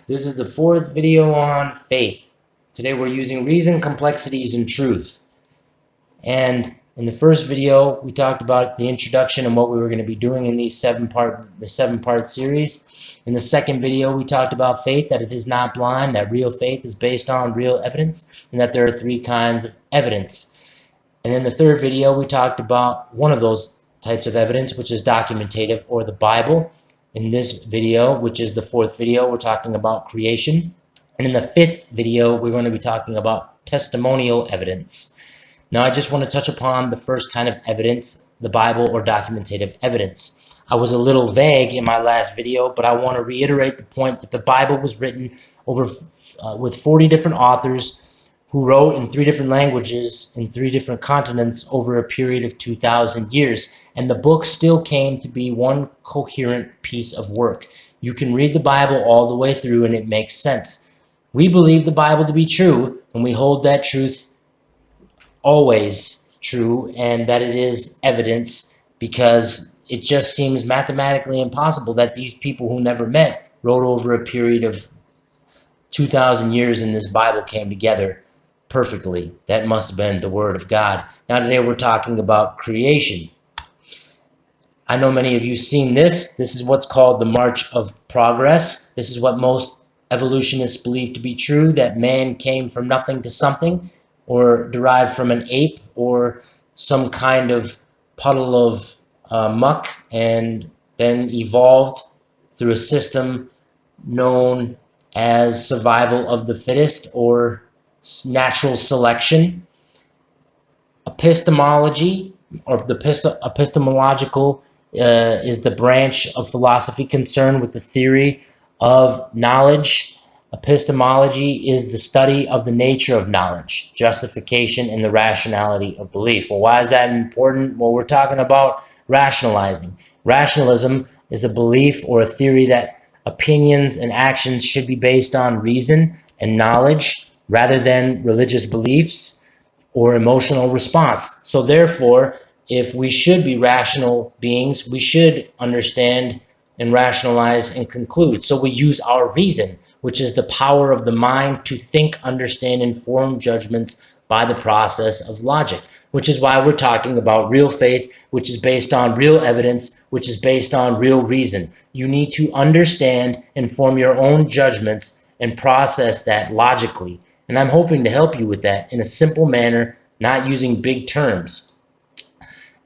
This is the fourth video on faith. Today we're using reason, complexities, and truth. And in the first video, we talked about the introduction and what we were going to be doing in these seven-part series. In the second video, we talked about faith, that it is not blind, that real faith is based on real evidence, and that there are three kinds of evidence. And in the third video, we talked about one of those types of evidence, which is documentative, or the Bible. In this video, which is the fourth video, we're talking about creation. And in the fifth video, we're going to be talking about testimonial evidence. Now, I just want to touch upon the first kind of evidence, the Bible or documentative evidence. I was a little vague in my last video, but I want to reiterate the point that the Bible was written with 40 different authors who wrote in 3 different languages in 3 different continents over a period of 2,000 years. And the book still came to be one coherent piece of work. You can read the Bible all the way through and it makes sense. We believe the Bible to be true, and we hold that truth always true, and that it is evidence, because it just seems mathematically impossible that these people who never met wrote over a period of 2,000 years and this Bible came together perfectly. That must have been the Word of God. Now today we're talking about creation. I know many of you have seen this. This is what's called the March of Progress. This is what most evolutionists believe to be true, that man came from nothing to something, or derived from an ape or some kind of puddle of muck, and then evolved through a system known as survival of the fittest or natural selection. Epistemology, or the epistemological is the branch of philosophy concerned with the theory of knowledge. Epistemology is the study of the nature of knowledge, justification, and the rationality of belief. Well, why is that important? Well, we're talking about rationalizing. Rationalism is a belief or a theory that opinions and actions should be based on reason and knowledge rather than religious beliefs or emotional response. So therefore, if we should be rational beings, we should understand and rationalize and conclude. So we use our reason, which is the power of the mind to think, understand, and form judgments by the process of logic, which is why we're talking about real faith, which is based on real evidence, which is based on real reason. You need to understand and form your own judgments and process that logically. And I'm hoping to help you with that in a simple manner, not using big terms.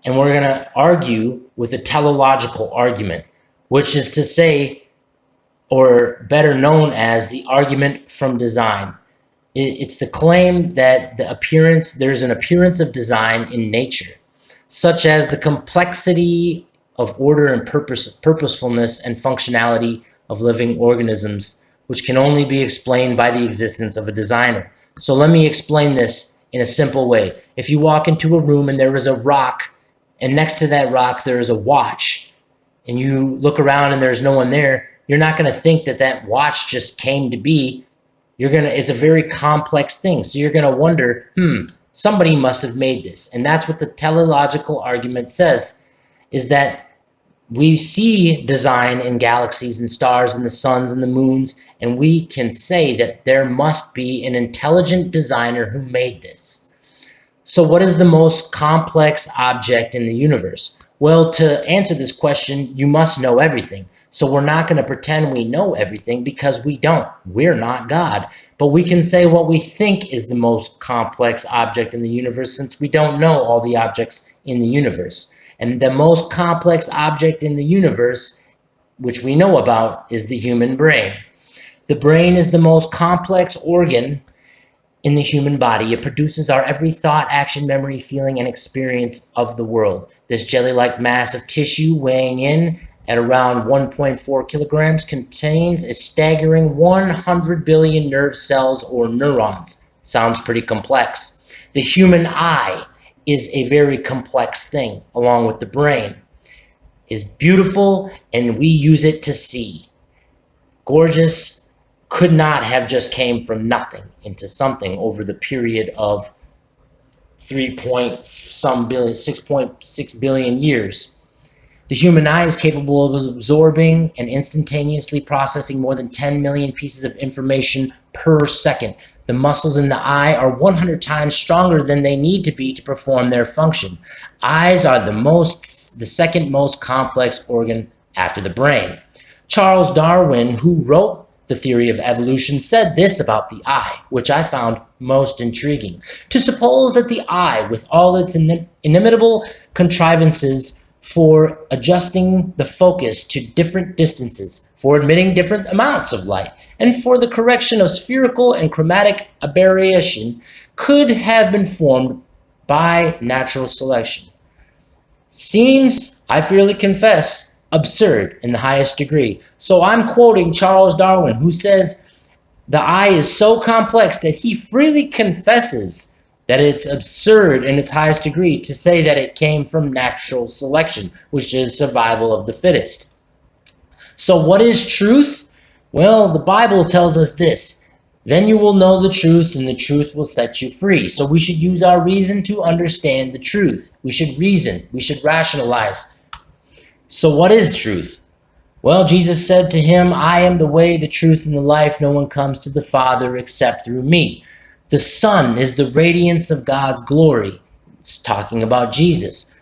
And we're going to argue with a teleological argument, which is to say, or better known as the argument from design. It's the claim that there's an appearance of design in nature, such as the complexity of order and purposefulness and functionality of living organisms, which can only be explained by the existence of a designer. So let me explain this in a simple way. If you walk into a room and there is a rock, and next to that rock there is a watch, and you look around and there's no one there, you're not going to think that that watch just came to be. It's a very complex thing. So you're going to wonder, somebody must have made this. And that's what the teleological argument says, is that we see design in galaxies and stars and the suns and the moons, and we can say that there must be an intelligent designer who made this. So what is the most complex object in the universe? Well, to answer this question, you must know everything. So we're not going to pretend we know everything, because we don't. We're not God. But we can say what we think is the most complex object in the universe, since we don't know all the objects in the universe. And the most complex object in the universe, which we know about, is the human brain. The brain is the most complex organ in the human body. It produces our every thought, action, memory, feeling, and experience of the world. This jelly-like mass of tissue, weighing in at around 1.4 kilograms, contains a staggering 100 billion nerve cells, or neurons. Sounds pretty complex. The human eye is a very complex thing, along with the brain. It's beautiful, and we use it to see. Gorgeous. Could not have just came from nothing into something over the period of 6.6 billion years. The human eye is capable of absorbing and instantaneously processing more than 10 million pieces of information per second. The muscles in the eye are 100 times stronger than they need to be to perform their function. Eyes are the second most complex organ after the brain. Charles Darwin, who wrote The Theory of Evolution, said this about the eye, which I found most intriguing. To suppose that the eye, with all its inimitable contrivances for adjusting the focus to different distances, for admitting different amounts of light, and for the correction of spherical and chromatic aberration, could have been formed by natural selection, seems, I freely confess, absurd in the highest degree. So I'm quoting Charles Darwin, who says the eye is so complex that he freely confesses that it's absurd in its highest degree to say that it came from natural selection, which is survival of the fittest. So what is truth? Well, the Bible tells us this: then you will know the truth, and the truth will set you free. So we should use our reason to understand the truth. We should reason. We should rationalize. So what is truth? Well, Jesus said to him, I am the way, the truth, and the life. No one comes to the Father except through me. The sun is the radiance of God's glory. It's talking about Jesus.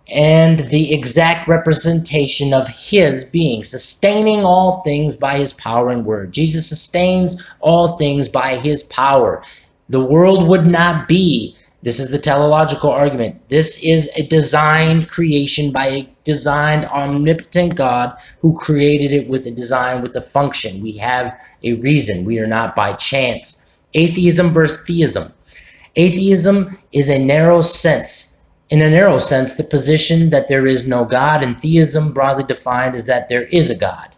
And the exact representation of his being, sustaining all things by his power and word. Jesus sustains all things by his power. The world would not be. This is the teleological argument. This is a designed creation by a designed omnipotent God who created it with a design, with a function. We have a reason. We are not by chance. Atheism versus theism. Atheism is in a narrow sense, the position that there is no God, and theism, broadly defined, is that there is a God.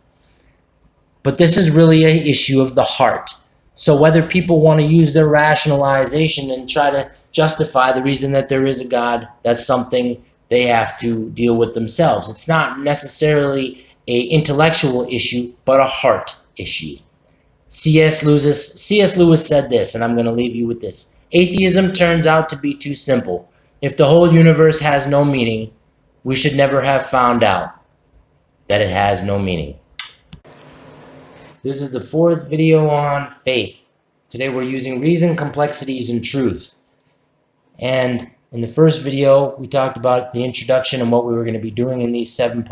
But this is really an issue of the heart. So whether people want to use their rationalization and try to justify the reason that there is a God, that's something they have to deal with themselves. It's not necessarily an intellectual issue, but a heart issue. C.S. Lewis said this, and I'm going to leave you with this. Atheism turns out to be too simple. If the whole universe has no meaning, we should never have found out that it has no meaning. This is the 4th video on faith. Today we're using reason, complexities, and truth. And in the first video, we talked about the introduction and what we were going to be doing in these 7 parts.